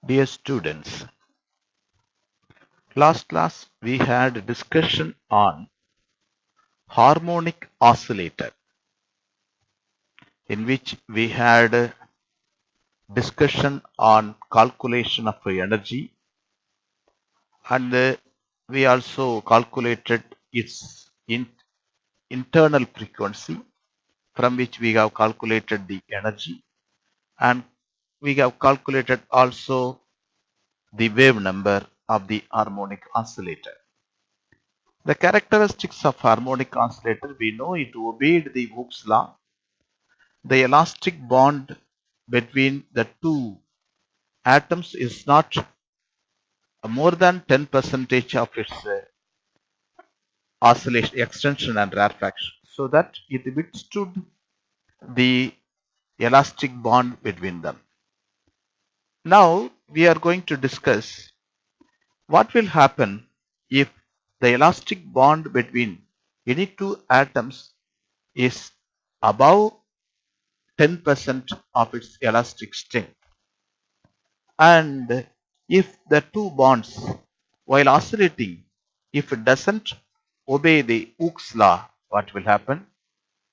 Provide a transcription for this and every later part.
Dear students, last class we had a discussion on harmonic oscillator in which we had a discussion on calculation of energy and we also calculated its internal frequency from which we have calculated the energy, and we have calculated also the wave number of the harmonic oscillator. The characteristics of harmonic oscillator, we know it obeyed the Hooke's law. The elastic bond between the two atoms is not more than 10% of its oscillation, extension and rarefaction, so that it withstood the elastic bond between them. Now we are going to discuss what will happen if the elastic bond between any two atoms is above 10% of its elastic strength. And if the two bonds, while oscillating, if it doesn't obey the Hooke's law, what will happen?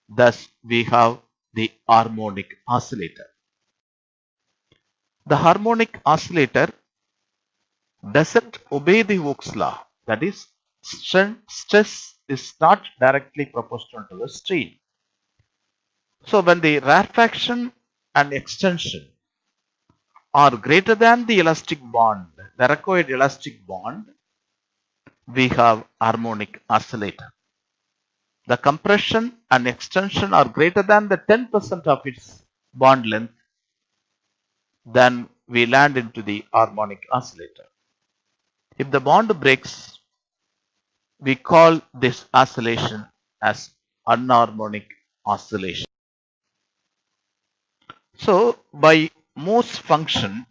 Thus, we have the harmonic oscillator. The harmonic oscillator doesn't obey the Hooke's law. That is, stress is not directly proportional to the strain. So, when the rarefaction and extension are greater than the elastic bond, the required elastic bond, we have harmonic oscillator. The compression and extension are greater than the 10% of its bond length, then we land into the harmonic oscillator. If the bond breaks, we call this oscillation as anharmonic oscillation. So, by Morse function,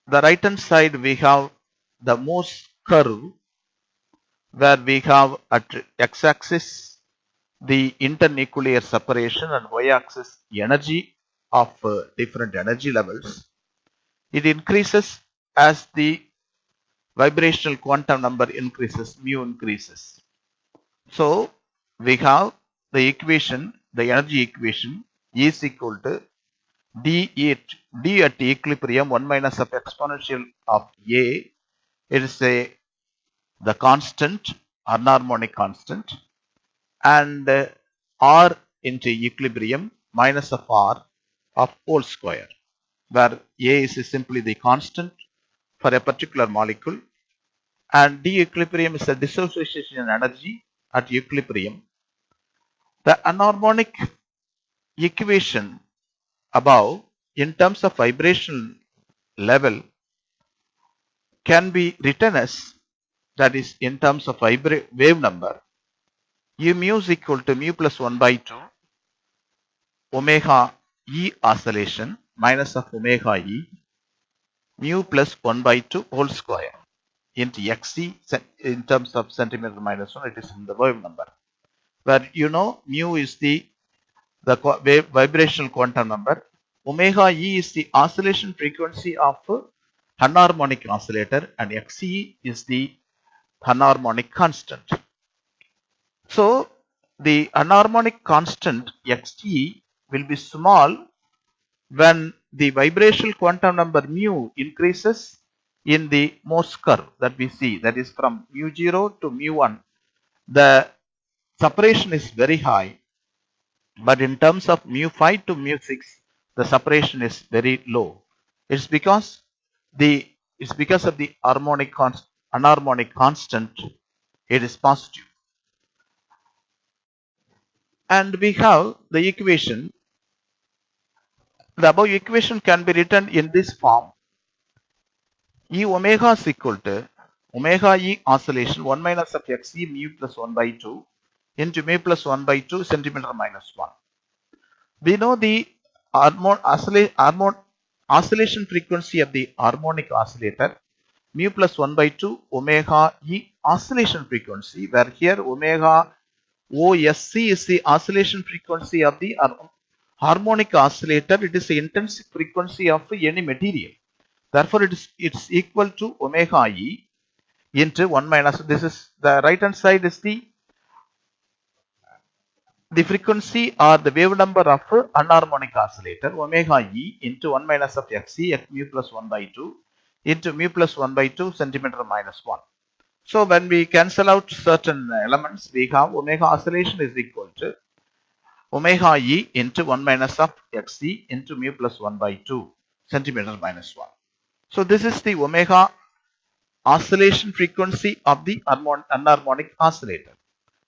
the right hand side we have the Morse curve, where we have at x-axis the internuclear separation and y-axis energy of different energy levels. It increases as the vibrational quantum number increases, mu increases. So we have the equation, the energy equation is equal to d at equilibrium 1 minus of exponential of a. It is the constant, anharmonic constant, and r into equilibrium minus of r of whole square, where a is simply the constant for a particular molecule and d equilibrium is the dissociation energy at equilibrium. The anharmonic equation above in terms of vibrational level can be written as, that is in terms of wave number, u mu is equal to mu plus 1 by 2 omega e oscillation minus of omega e mu plus 1 by 2 whole square into xc in terms of centimeter minus 1, it is in the wave number, where you know mu is the vibrational quantum number, omega e is the oscillation frequency of anharmonic oscillator, and xc is the anharmonic constant. So the anharmonic constant xt will be small when the vibrational quantum number mu increases in the Morse curve that we see, that is from mu 0 to mu 1, the separation is very high, but in terms of mu 5 to mu 6, the separation is very low. It's because of the anharmonic constant, it is positive. And we have the equation. The above equation can be written in this form. E omega is equal to omega e oscillation 1 minus of xc mu plus 1 by 2 into mu plus 1 by 2 centimeter minus 1. We know the oscillation frequency of the harmonic oscillator, mu plus 1 by 2 omega e oscillation frequency, where here omega OSC is the oscillation frequency of the harmonic oscillator. It is the intrinsic frequency of any material. Therefore, it's equal to omega E into 1 minus, this is the right hand side is the frequency or the wave number of anharmonic oscillator, omega E into 1 minus of xc at mu plus 1 by 2 into mu plus 1 by 2 centimeter minus 1. So when we cancel out certain elements, we have omega oscillation is equal to omega E into 1 minus of xc into mu plus 1 by 2 centimeter minus 1. So this is the omega oscillation frequency of the anharmonic oscillator.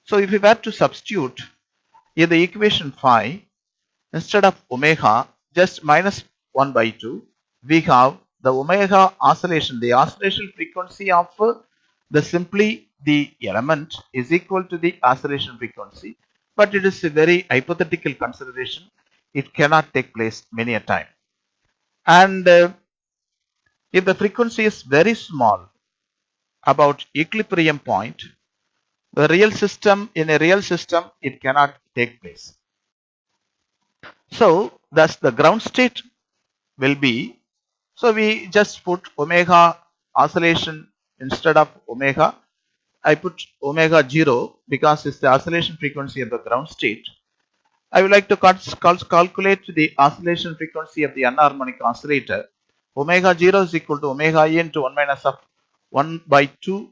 So if we were to substitute in the equation 5, instead of omega, just minus 1 by 2, we have the omega oscillation, the oscillation frequency of the element is equal to the oscillation frequency, but it is a very hypothetical consideration. It cannot take place many a time. And if the frequency is very small, about equilibrium point, in a real system, it cannot take place. So thus the ground state will be, so we just put omega oscillation instead of omega. I put omega 0 because it's the oscillation frequency of the ground state. I would like to calculate the oscillation frequency of the anharmonic oscillator. Omega 0 is equal to omega e into 1 minus of 1 by 2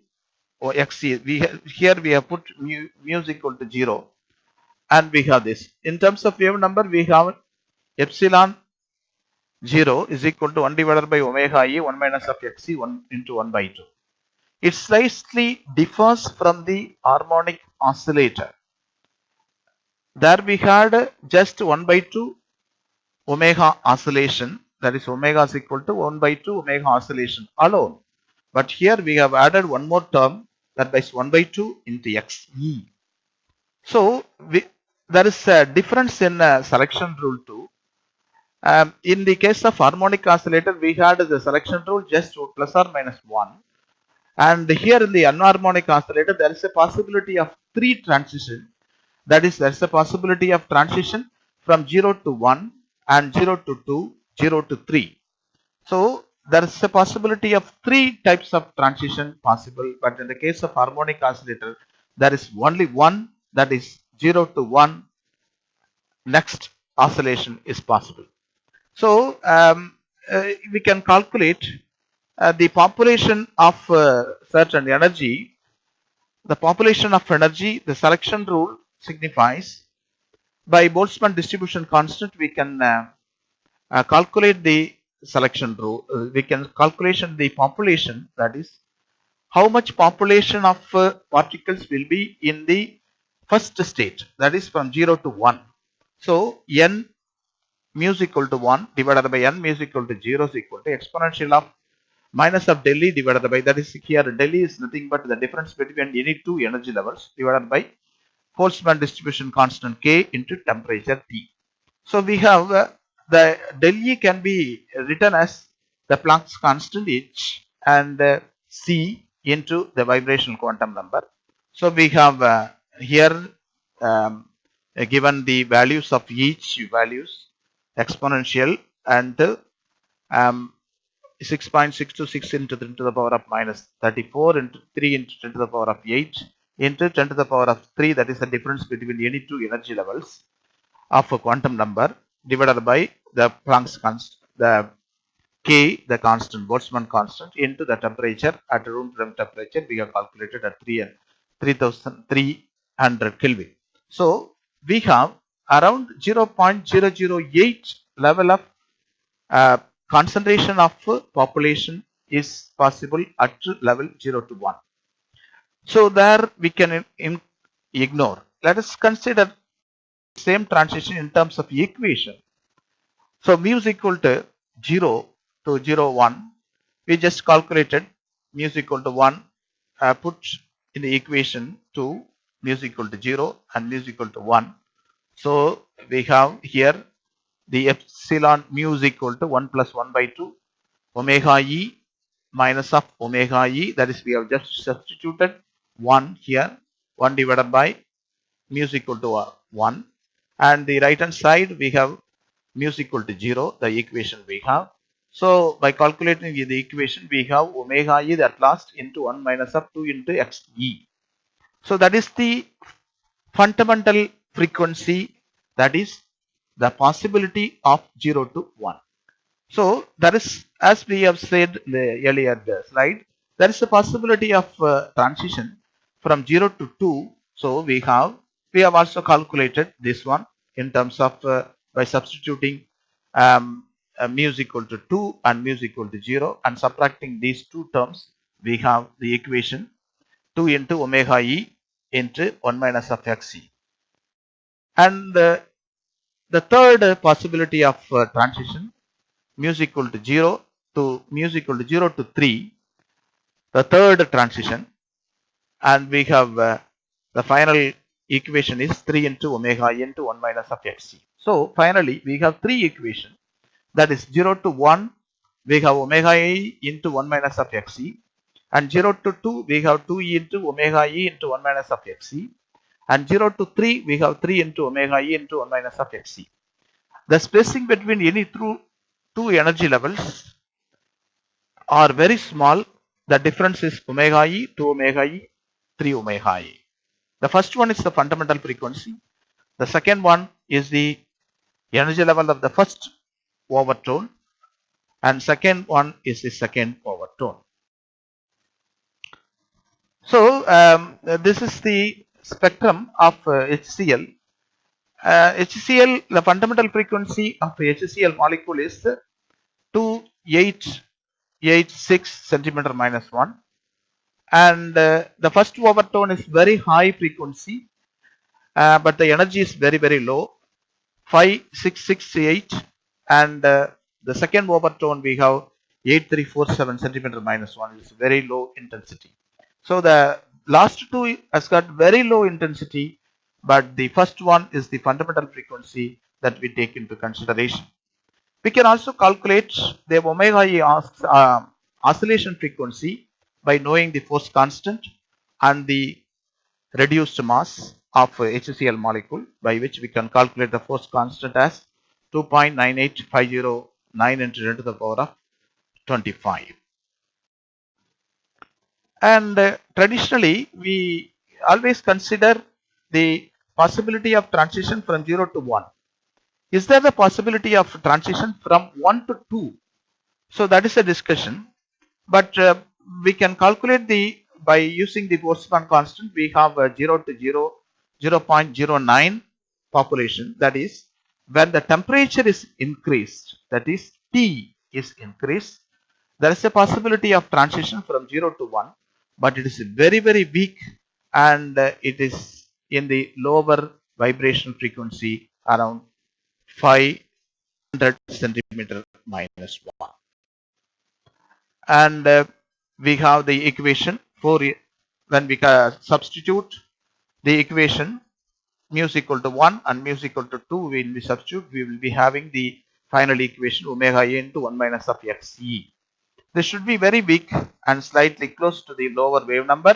or xc. Here we have put mu is equal to 0, and we have this. In terms of wave number, we have epsilon 0 is equal to 1 divided by omega e 1 minus of xc 1 into 1 by 2. It slightly differs from the harmonic oscillator. There we had just 1 by 2 omega oscillation, that is omega is equal to 1 by 2 omega oscillation alone. But here we have added one more term, that is 1 by 2 into xe. So there is a difference in selection rule too. In the case of harmonic oscillator, we had the selection rule just plus or minus 1. And here in the anharmonic oscillator, there is a possibility of 3 transition. That is, there is a possibility of transition from 0 to 1 and 0 to 2, 0 to 3. So there is a possibility of 3 types of transition possible. But in the case of harmonic oscillator, there is only one, that is 0 to 1 next oscillation is possible. So we can calculate the population of certain energy. The population of energy, the selection rule signifies by Boltzmann distribution constant, we can calculate the selection rule. We can calculate the population, that is how much population of particles will be in the first state, that is from 0 to 1. So n mu is equal to 1 divided by n mu is equal to 0 is equal to exponential of minus of del E divided by, that is here del E is nothing but the difference between any two energy levels divided by Boltzmann distribution constant K into temperature T. So we have the del E can be written as the Planck's constant H and C into the vibrational quantum number. So we have here given the values of each values exponential and 6.626 into 10 to the power of minus 34 into 3 into 10 to the power of 8 into 10 to the power of 3, that is the difference between any two energy levels of a quantum number divided by the Planck's constant, the K, the constant, Boltzmann constant, into the temperature at room temperature we have calculated at 3300 Kelvin. So we have around 0.008 level of concentration of population is possible at level 0 to 1. So there we can ignore. Let us consider same transition in terms of equation. So mu is equal to 0 to 0, 1. We just calculated mu is equal to 1. Put in the equation 2, mu is equal to 0 and mu is equal to 1. So we have here the epsilon mu is equal to 1 plus 1 by 2 omega E minus of omega E, that is we have just substituted 1 here, 1 divided by mu is equal to 1, and the right hand side we have mu is equal to 0, the equation we have. So by calculating the equation, we have omega e that last into 1 minus of 2 into xe. So that is the fundamental frequency, that is the possibility of 0 to 1. So that is, as we have said earlier the slide, there is a possibility of transition from 0 to 2. So we have also calculated this one in terms of by substituting mu is equal to 2 and mu is equal to 0 and subtracting these two terms, we have the equation 2 into omega e into 1 minus of xe. And the third possibility of transition, mu is equal to 0 to mu is equal to 0 to 3, the third transition, and we have the final equation is 3 into omega into 1 minus of xe. So finally we have three equations, that is 0 to 1 we have omega e into 1 minus of xe, and 0 to 2 we have 2e into omega e into 1 minus of xe, and 0 to 3 we have 3 into omega e into 1 minus of xe. The spacing between any two energy levels are very small. The difference is omega e, 2 omega e, 3 omega e. The first one is the fundamental frequency. The second one is the energy level of the first overtone, and second one is the second overtone. So this is the spectrum of HCl. HCl, the fundamental frequency of HCl molecule is 2886 centimeter minus 1, and the first overtone is very high frequency, but the energy is very low, 5668, and the second overtone we have 8347 centimeter minus 1 is very low intensity. So the last two has got very low intensity, but the first one is the fundamental frequency that we take into consideration. We can also calculate the omega e oscillation frequency by knowing the force constant and the reduced mass of HCl molecule, by which we can calculate the force constant as 2.98509 into 10 to the power of 25. And traditionally we always consider the possibility of transition from 0 to 1. Is there the possibility of transition from 1 to 2? So that is a discussion, but we can calculate by using the Boltzmann constant. We have a 0 to 0.09 population, that is when the temperature is increased, that is T is increased, there is a possibility of transition from 0 to 1, but it is very weak, and it is in the lower vibration frequency around 500 centimeter minus 1. And we have the equation for when we substitute the equation mu is equal to 1 and mu is equal to 2, when we substitute, we will be having the final equation omega e into 1 minus of xe. This should be very weak and slightly close to the lower wave number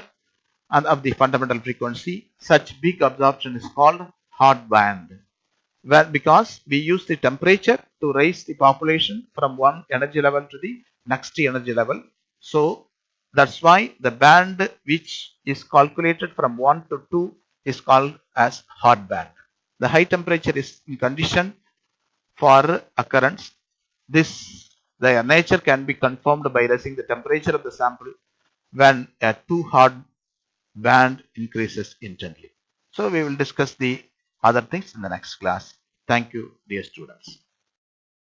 and of the fundamental frequency. Such big absorption is called hot band. Well, because we use the temperature to raise the population from one energy level to the next energy level. So that's why the band which is calculated from 1 to 2 is called as hot band. The high temperature is in condition for occurrence. The nature can be confirmed by raising the temperature of the sample when a too hot band increases intently. So we will discuss the other things in the next class. Thank you, dear students.